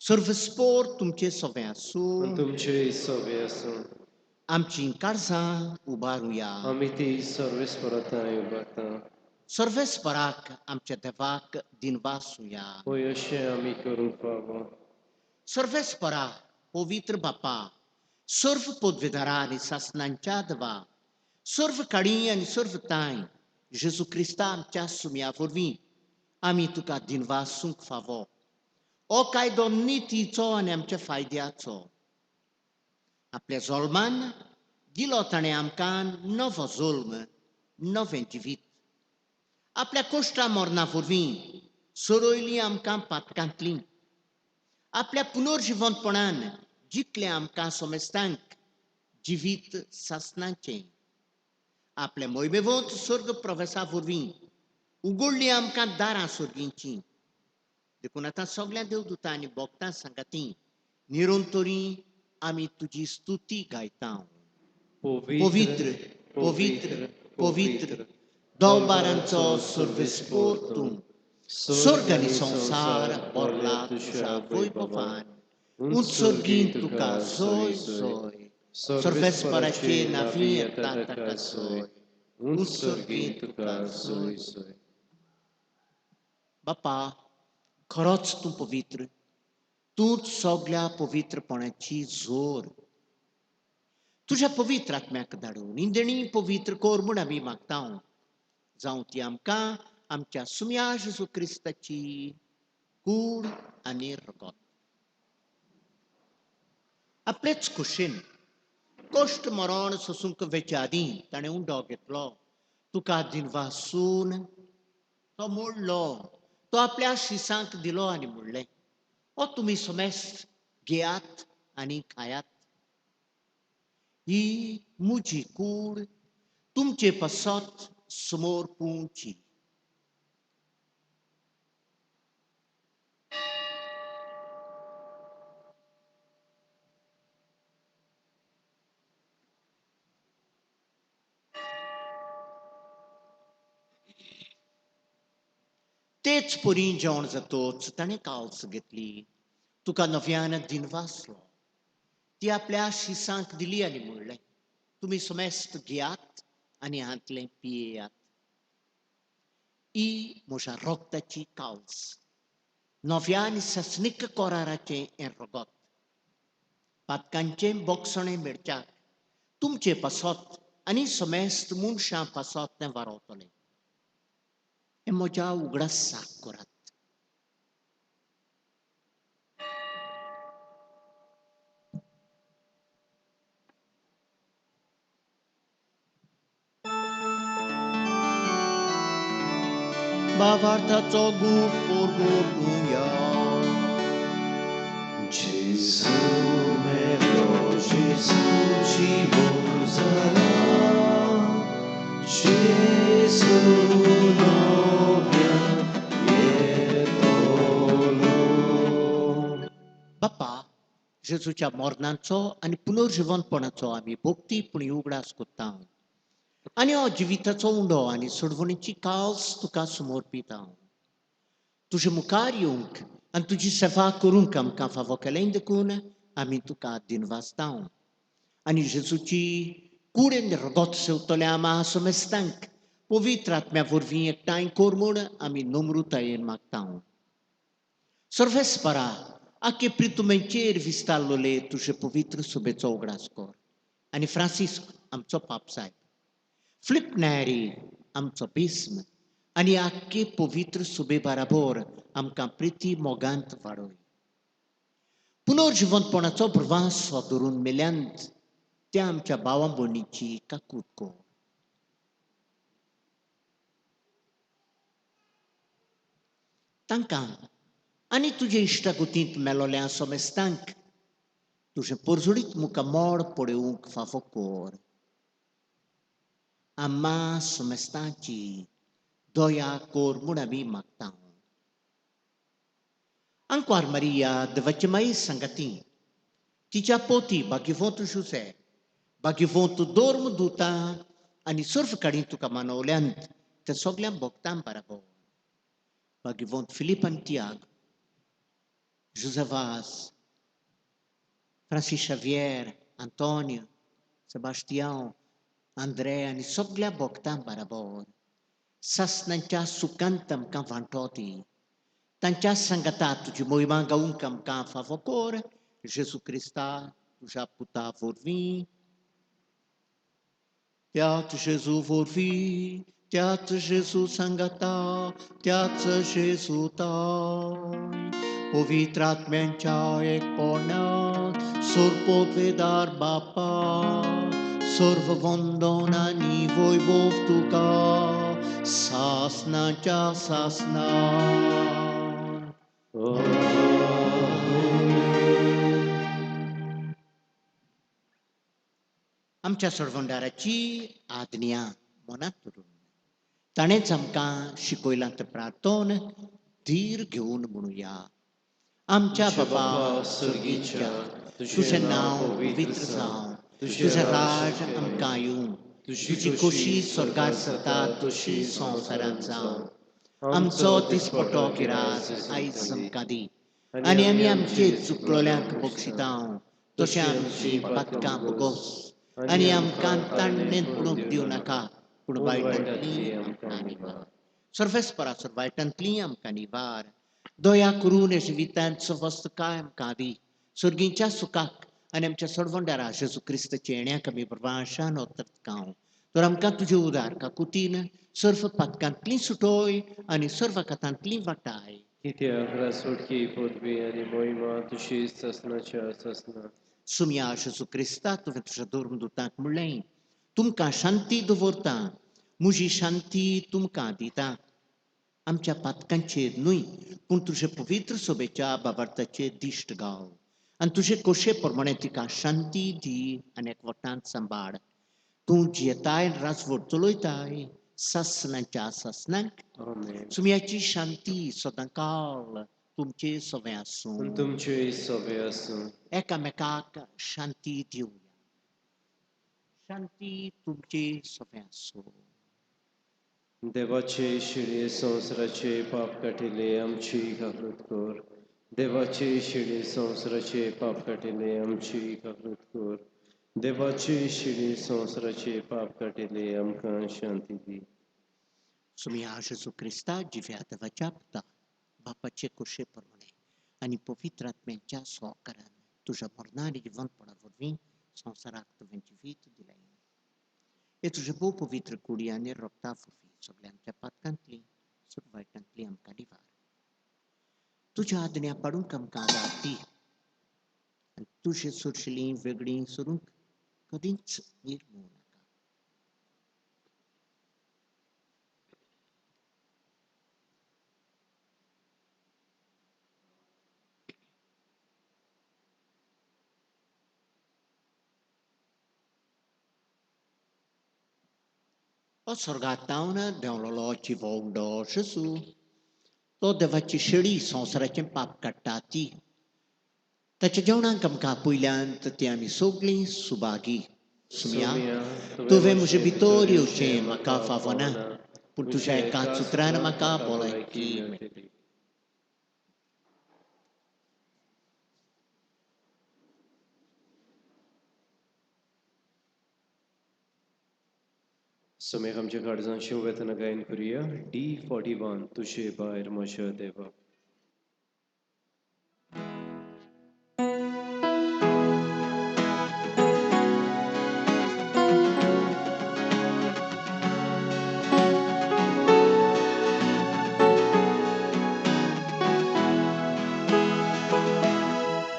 सर्वस्पोर तुमचे सवे आसूं आणि तुमचे सवे असून आमची काळजां उबारुया आम्ही ती सर्वेस्परताय उभारता सर्वेस्पराक आमच्या देवाक दिनवासुया होय अशें आमी करूंक फावो सर्वेस्परा पवित्र बापा सर्व पदवीधरा आणि शासनांच्या दवा सर्व काळी आणि सर्व ताय जेजू क्रिस्ता आमच्या सुम्या वरवीं आमी तुका दिनवासूंक फावो हो कायदो नितीचो आनी आमच्या फायद्याचो आपल्या जोल्मान दिलो ताणें आमकां नवो जोल्म नवें जिवीत आपल्या कोश्टा मरणा वरवीं सोडयली आमकां पातकांतली आपल्या पुनर्जिवंतपणान जितले आमकां सोमेस्तांक जिवीत सासनाचें आपल्या मोहिमेवंत स्वर्ग प्रवेशा वरवीं उगडली आमकां दारां स्वर्गींची देखून आतां सगळ्या देवदूतां आनी भक्तां सांगाती निरंतरी आमी तुजी स्तुती गायता पवित्र पवित्र पवित्र दोबारांचो सर्वेस्पोर तूं स्वर्ग आनी संसार भरला तुझ्या वैभवान उत्सर्गीन तुका सोय सोय सर्वेस्पराचे नावी येता ताका सोय उत्सर्गीन तुका सोय सोय बापा खरोच तूं पवित्र तूंच सगळ्या पवित्रपणाची जोर तुझ्या पवित्र आत्म्याक धाडून इंदणी पवित्र कोर म्हूण आमी मागता जावं ती आमकां आमच्या सुम्या जेजू क्रिस्ताची कूड आनी रगत आपलेच खुशेन कश्ट मरण सोसूंक वेच्या आदीं ताणें उंडो घेतलो तुका दिनवासून तो मोडलो तो आपल्या शिसांक दिलो आनी म्हणलें हो तुमी सोमेस्त घेयात आनी खायात ही म्हजी कूड तुमचे पासत समोर पुंची तेच परी जेवण जातोच ताणें काळज घेतली तुका नव्यान दिनवासलो ती आपल्या शिसांक दिली आनी म्हणलें, तुमी समेस्त घेयात आनी हातलें पियेयात. ही म्हज्या रोगताची कावस, नव्या आनी ससनीक कोराराचें हें रगत. पातकांचें बोगसणें मेळच्याक तुमचे पासत आनी समेस्त मनशां पासत तें वारोतलें. हें म्हज्या उगडासाक करात. Bavartaco guk por gurguja. Gesù mio, Gesù ci volzala, Gesù novia pietolo. बाप्पा, जेजूच्या मरणांचो आनी पुनर्जीवनपणाचो आमी भोक्तीपणी उगडास कोत्ता. आनी हो जिविताचो उंडो आनी सोडवणीची कावस तुका समर्पित हांव. तुजे मुखार येवंक आनी तुजी सेवा करूंक आमकां फावो केलें देखून आमी तुका दिनवासता. आनी जेजूची कुडेन रगत सेवतल्या आमा समेस्तांक पवित्र आत्म्या वरवीं एकठांय कोर म्हूण आमी नम्रतायेन मागता. सर्वेस्परा आख्खे प्रितुमेंचेर विस्तारलोले तुजे पवित्र सुबेचो उगडास कर. आनी फ्रांसिस्क आमचो पाप साहेब, फिलिप नॅरी आमचो बिस्म आनी आख्खे पवित्र सुबे बाराबर आमकां प्रिती मोगांत वाडय. पुनर्जीवनपणाचो प्रवास हो धरून मेल्यांत त्या आमच्या भावां भयणीची काकूट कर. तांकां आनी तुजे इश्टागुतींत मेलोल्या समेस्तांक तुजें परजुडीत मुखार मोड पडोवंक फावो कर. आम्हा समेस्तांची दया कर म्हूण आमी मागता. Anquar Maria devace mai sangati, ticia poti bagivontu José, bagivontu dormu duta, ani surf carintu camano oleant, te sogliam boctam parabo. Bagivontu Filipe Tiago, José Vaz, Francis Xavier, Antônio, Sebastião, André, ani soglia boctam parabo. Sasnancha sucantam canvantoti. Tancia sangatat tuji moimanga uncam can favocor, Jesus Christa, tu já puta vorvi. Teat Jesus vorvi, teat Jesus sangata, teat Jesus ta. Povitrat mencia ec ponat, surpot vedar bapa, surv vondona ni voi vovtuka, sasna cha sasna. आमच्या सर्वंडाराची आज्ञा मनात धरून ताणेच आमकां शिकयलां तें प्रार्थोन धीर घेवन म्हणुया. आमच्या बाबा सर्गीच्या, तुजें नांव पवित्र जावं, तुजें राज आमकां येवं, तुजी खोशी स्वर्गार जाता तशी संवसारांत जावं. आमचो दिसपटो गिरास आयज आमकां दी, आनी आमी आमचे चुकलोल्यांक बक्षिता तशें आमची पातकां बगोस, आनी आमकां ताणेन पडूंक दिवं नाका, पूण वायटांतली आमकां निवार. सर्वेस्परा वायटांतली आमकां निवार. दया करून हे जिवितांत वस्तुकाय आमकां दी. सर्गीच्या सुखाक आनी आमच्या सोडवंडारा जेजू क्रिस्ताचे येण्याक आमी प्रवाशान वतकांव. तर आमकां तुजे उदार काकुतीन सर्व पातकांतली सुटोय आनी सर्व कातांतली वाटाय. कित्याक रासोडकी पदवी आनी मोहिमा तुशीच ससनाच्या ससना. सुमया जेजू क्रिस्ता तुवें तुज्या धर्मदुतांक म्हणलें, तुमकां शांती दवरता, म्हजी शांती तुमकां दिता. आमच्या पातकांचेर न्हय, पूण तुजे पवित्र सोबेच्या बाबार्थाचेर दिश्ट घाल, आनी तुजे कोशे प्रमाणे तिका शांती दी आनी एकवटांत सांबाळ. तूं जियेताय राजवट चलयताय ससनांच्या ससनांक. आमेन. सुमयाची शांती सदांकाळ तुमचे सवे आसूं. तुमचे सवे आसूं. एकामेकाक शांती दिवया. शांती तुमचे सवे आसूं. देवाचे शिणे संवसाराचे पाप काटिले आमची घालूत कर. देवाचे शिणे संवसाराचे पाप काटिले आमची काकूत कर. देवाचे शिणे संवसाराचे पाप काटिले आमकां शांती दी. Sumia Jesu Christa dziwiata waciapta, bapacie kuszy pormone, ani powitrat męcia sokaran, tuż pornali won poravodvin, są sarakto ventivit di lei. E tuż bo powitr kuriani ropta fofi, sogliam cepat kantli, survai kantli am kadivar. Tuja adnia parun kam kazati, tuja surshilin veglin surunk, kadinc nirmuna. O sorgatauna dans le loci vogdo Gesù. To devaci shiri son saracem pap katati. Tace jaunang kam kapuilan tatiami sogli subagi. Sumia. Dove mujebitori uce maka favona. Puntu jai katsutrana maka bola kime. समय आमच्या काळजांत शिव वेतना गायन करूया. D41 तुझे भायर म्हज्या देवा.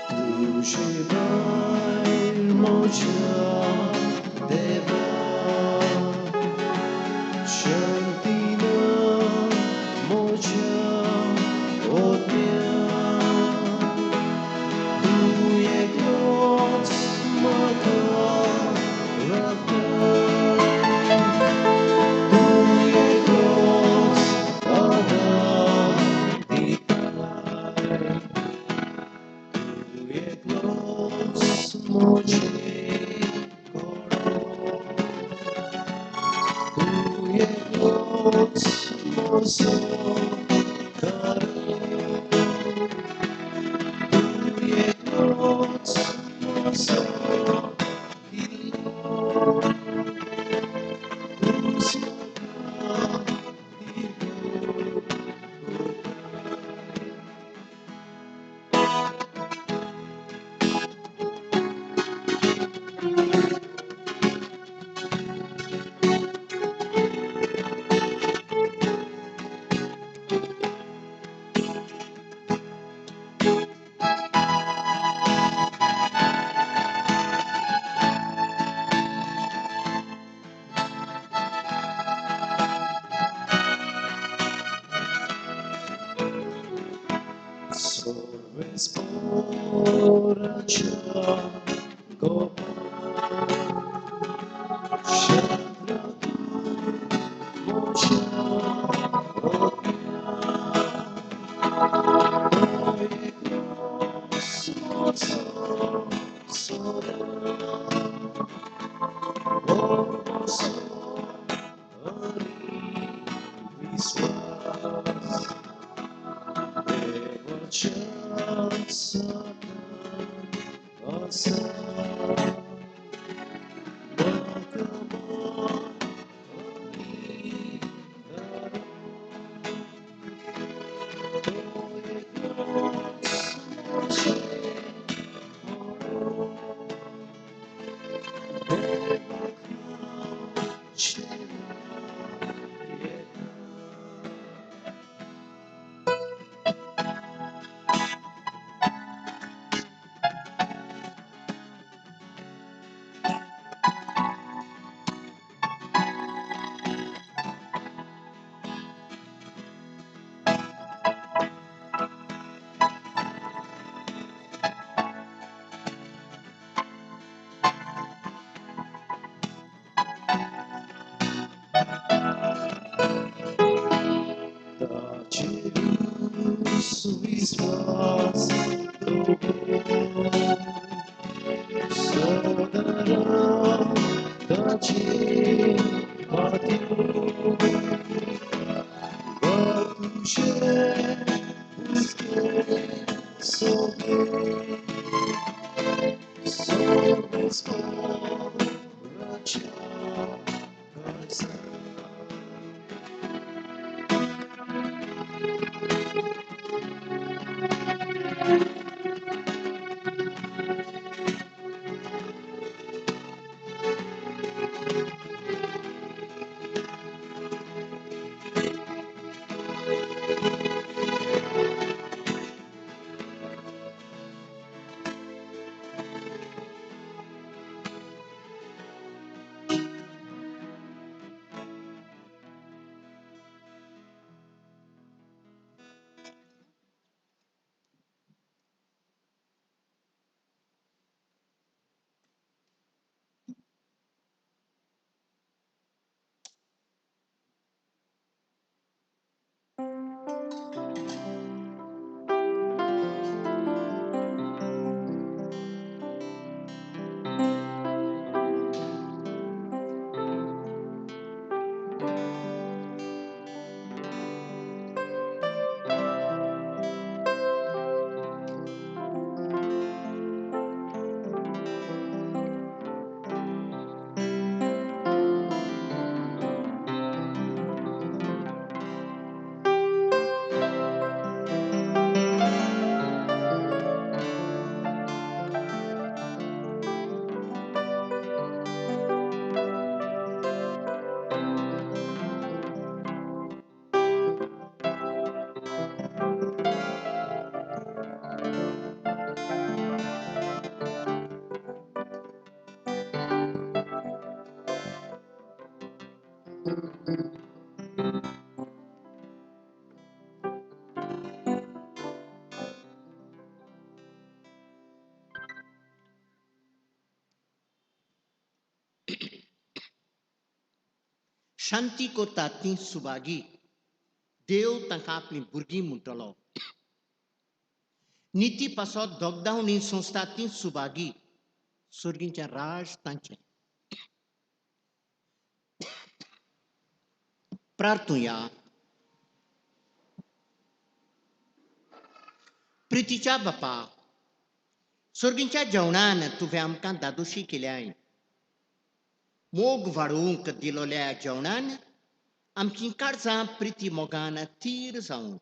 तुझे भायर म्हज्या देवा. Shantina moja odmia, duje glas maka rata, duje glas ada ditai, duje glas moje koro. Duje glas mozo karo, duje glas mozo ilo, usmaka dibu. Sorves poracha gopa, shadratu moja odmia, duje glas mozo sora, ormoso ari viswas. शांती कोता ती सुभागी देव तांकां आपली भुरगीं म्हणटलो. नीती पासत दोगदावणी संस्था ती सुभागी सुर्गींचें राज तांचें. प्रार्थुया. प्रितीच्या बापा, सुर्गींच्या जेवणान तुवें आमकां दादोशी केल्याय. मोग वाडोवंक दिलोल्या जेवणान आमची काळजां प्रिती मोगान थीर जावं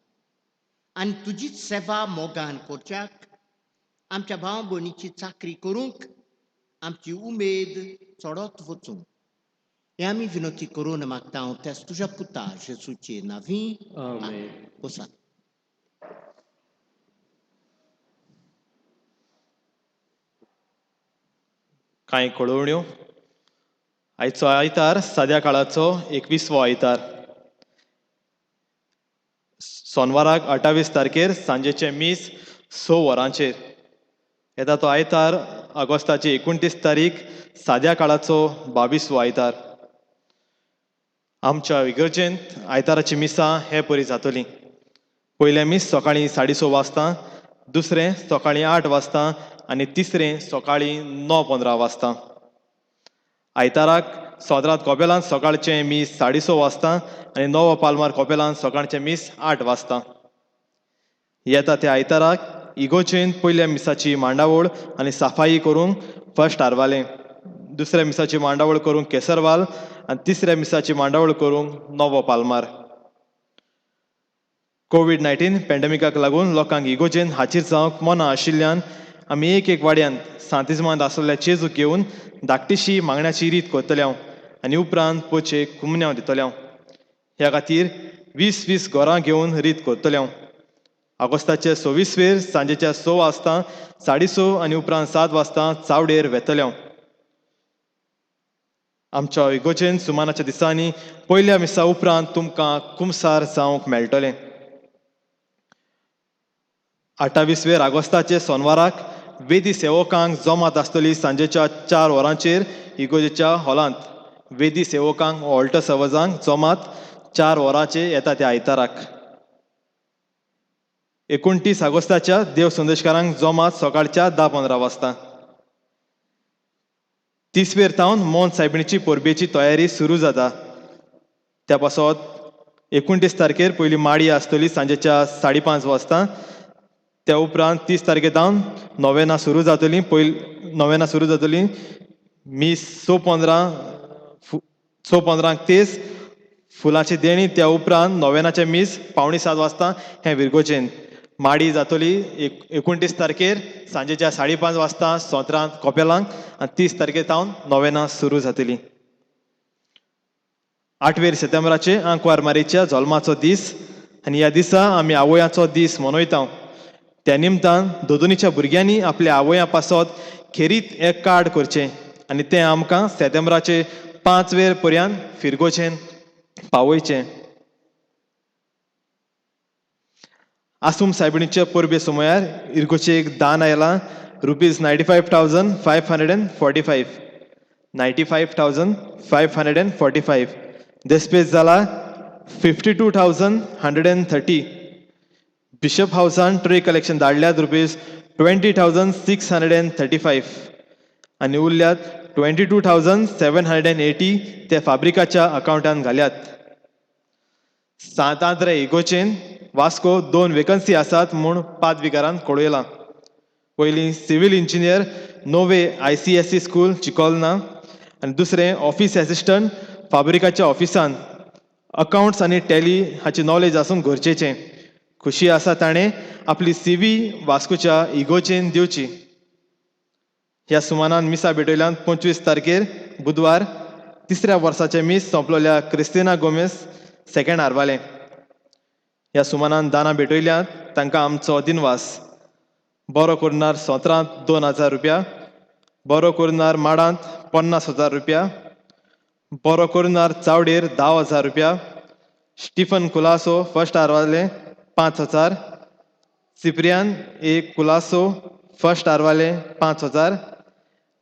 आनी तुजीच सेवा मोगान करच्याक आमच्या भाव भयणीची चाकरी करूंक आमची उमेद चडत वचूं. हे आमी विनोती करून मागता हांव त्याच तुज्या पुता जेजूचे नांवी. आमेन. बसात. कांय कळोवण्यो. आयचो आयतार सद्या काळाचो 21वो आयतार. सोनवाराक 28 तारखेर सांजेचे मीस 6 वरांचेर. येता तो आयतार ऑगस्टाची 29 तारीख साद्या काळाचो 22वो आयतार. आमच्या इगर्जेंत आयताराची मिसां हे परी जातलीं. पयलें मीस सकाळीं 6:30 वाजता, दुसरें सकाळीं 8 वाजता आनी तिसरें सकाळीं 9:15 वाजता. आयताराक सोदरात कोपेलांत सकाळचें मीस 6:30 वाजता आनी नोवो पालमार कोपेलांत सकाळचें मीस 8 वाजता. येता त्या आयताराक इगोजेंत पयल्या मिसाची मांडावळ आनी साफाई करूंक फर्स्ट आरवालें, दुसऱ्या मिसाची मांडावळ करूंक केसरवाल आनी तिसऱ्या मिसाची मांडावळ करूंक नोवो पालमार. कोविड-19 पॅन्डेमिकाक लागून लोकांक इगोजेंत हाजीर जावंक मना आशिल्ल्यान आमी एक वाड्यान सांतिजमांत आसलेल्या चेजूक घेवन धाकटीशी मागण्याची रीत करतल्या आनी उपरांत पोचेक कुमन्यांव दितल्या. ह्या खातीर 20-20 घरां घेवन रीत करतल्या. ऑगस्टाचे 26 सांजेच्या 6 वाजता 6:30 आनी उपरांत 7 वाजता चावडेर वेतल्या. आमच्या इगोजेन सुमानाच्या दिसांनी पयल्या मिसा उपरांत तुमकां कुमसार जावंक मेळटलें. 28 ऑगस्टाचे सोनवाराक वेदी सेवकांक जमात आसतली सांजेच्या 4 वरांचेर इगोजेच्या हॉलांत. वेदी सेवकांक ऑल्टर सर्वजांक जमात 4 वरांचेर येता त्या आयताराक. 29 ऑगस्टाच्या देव संदेशकारांक जमात सकाळच्या 10:15 वाजता. 30 तावन मोहन सायबिणीची परबेची तयारी सुरू जाता. त्या पासत 29 तारखेर पयली माडी आसतली सांजेच्या 5:30 वाजता. त्या उपरांत 30 तारखेतावन नोवेना सुरू जातली. नोवेना सुरू जातली. मी 15 तेस फुलांची देणी. त्या उपरांत नोवेनाचे मीस 6:45 वाजता हे विरगोचेन. माडी जातली 29 तारखेर सांजेच्या 5:30 वाजता सोत्रांत कोपेलांक आनी 30 तारखेतावन नोवेना सुरू जातली. 8 सप्टेंबराचे आंकवार मारीच्या जल्माचो दीस आनी ह्या दिसा आमी आवयांचो दीस मनयता. त्या निमतान दोतोनीच्या भुरग्यांनी आपल्या आवयां पासत खेरीत एक कार्ड करचें आनी तें आमकां सप्टेंबराचे 5 पर्यंत फिरगोचें पावयचें. आसूम सायबिणीच्या परबे सुमार इरगोचेक दान आयलां ₹95,545. 95,545. देस्पेस जाला ₹52,130. बिशप हावसान ट्रे कलेक्शन धाडल्यात ₹20,635 आनी उरल्यात ₹22,780 ते फाब्रिकाच्या अकाउंटान घाल्यात. सांतांद्रे इगोचेन वास्को 2 वेकन्सी आसात म्हूण पादविकारान कळयलां. पयलीं सिव्हील इंजिनियर नोवे ICSE स्कूल चिकोलना आनी दुसरें ऑफिस एसिस्टंट फाब्रिकाच्या ऑफिसान. अकाउंट्स आनी टॅली हाची नॉलेज आसूंक गरजेचें. खुशी आसा ताणें आपली CV वास्कोच्या इगोचेन दिवची. ह्या सुमानान मिसा भेटयल्यान 25 तारखेर बुधवार 3ऱ्या वर्साचे मीस सोंपलोल्या क्रिस्तिना गोमेस सेकंड हारवालें. ह्या सुमानान दानां भेटयल्यात तांकां आमचो दिनवास. बरो करनार सोत्रांत ₹2,000. बरो करनार माडांत ₹50,000. बरो करनार चावडेर ₹10,000. स्टिफन कुलासो फर्स्ट हारवाले 5,000. सिप्रियान ए कुलासो फर्स्ट हारवाले 5,000.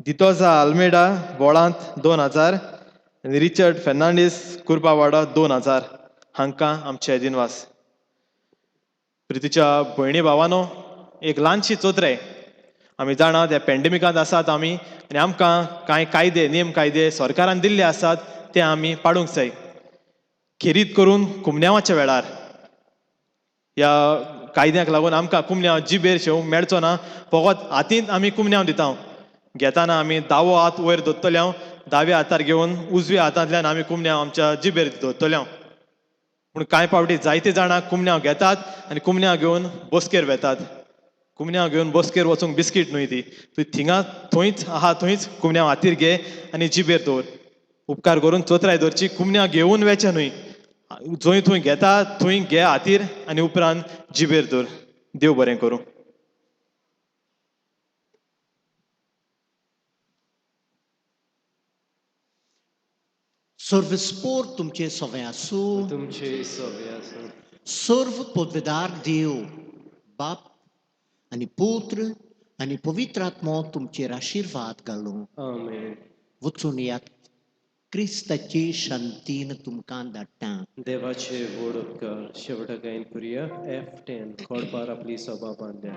दितोजा आल्मेडा बोळांत 2,000 आनी रिचर्ड फेर्नांडीस कुर्पावाडो 2,000. हांकां आमचे दिनवास. प्रितीच्या भयणी भावानो, एक ल्हानशी चोत्रे. आमी जाणात ह्या पॅन्डेमिकांत आसात आमी आनी आमकां कांय कायदे नेम कायदे सरकारान दिल्ले आसात ते आमी पाळूंक जाय. खेरीत करून कुमन्यावाच्या वेळार ह्या कायद्याक लागून आमकां कुमन्यांव जिबेर शेवंक मेळचो ना. फकत हातींत आमी कुमन्यांव दिता. घेताना आमी दावो हात वयर दवरतले. दाव्या हातार घेवन उजव्या हातांतल्यान आमी कुमन्यांव आमच्या जिबेर दवरतले. पूण कांय फावटी जायते जाणां कुमन्यांव घेतात आनी कुमन्यांव घेवन बसकेर वेतात. कुमन्यांव घेवन बसकेर वचूंक बिस्कीट न्हय ती. तूं थिंगा थंयच आहा थंयच कुमन्यांव हातीर घे आनी जिबेर दवर. उपकार करून चोत्राय धरची. कुमन्यांव घेवन वेचे न्हय. जंय थंय घेता थंय घे हातीर आनी उपरांत जिबेर दवर. देव बरें करूं. सर्वस्पोर तुमचे सवे आसूं. तुमचे सवे आसूं. सर्व पदवेदार देव बाप आनी पुत्र आनी पवित्र आत्मो तुमचेर आशिर्वाद घालूं. आमेन. वचून यात. क्रिस्ताची शांतीन तुमकां धाडटा. देवाचे व्हड उपकार शेवटाकायन करुया. F10 खोडपार आपली सभा बांदल्या.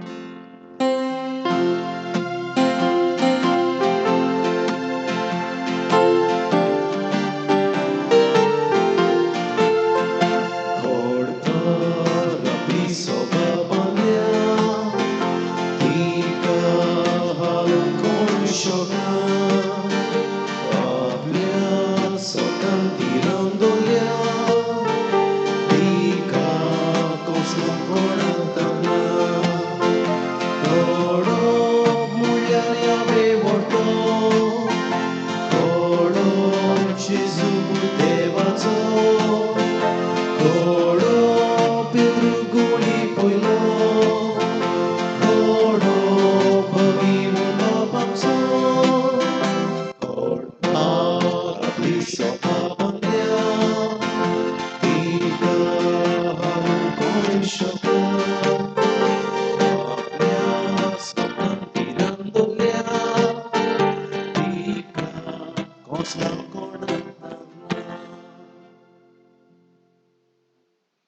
Show.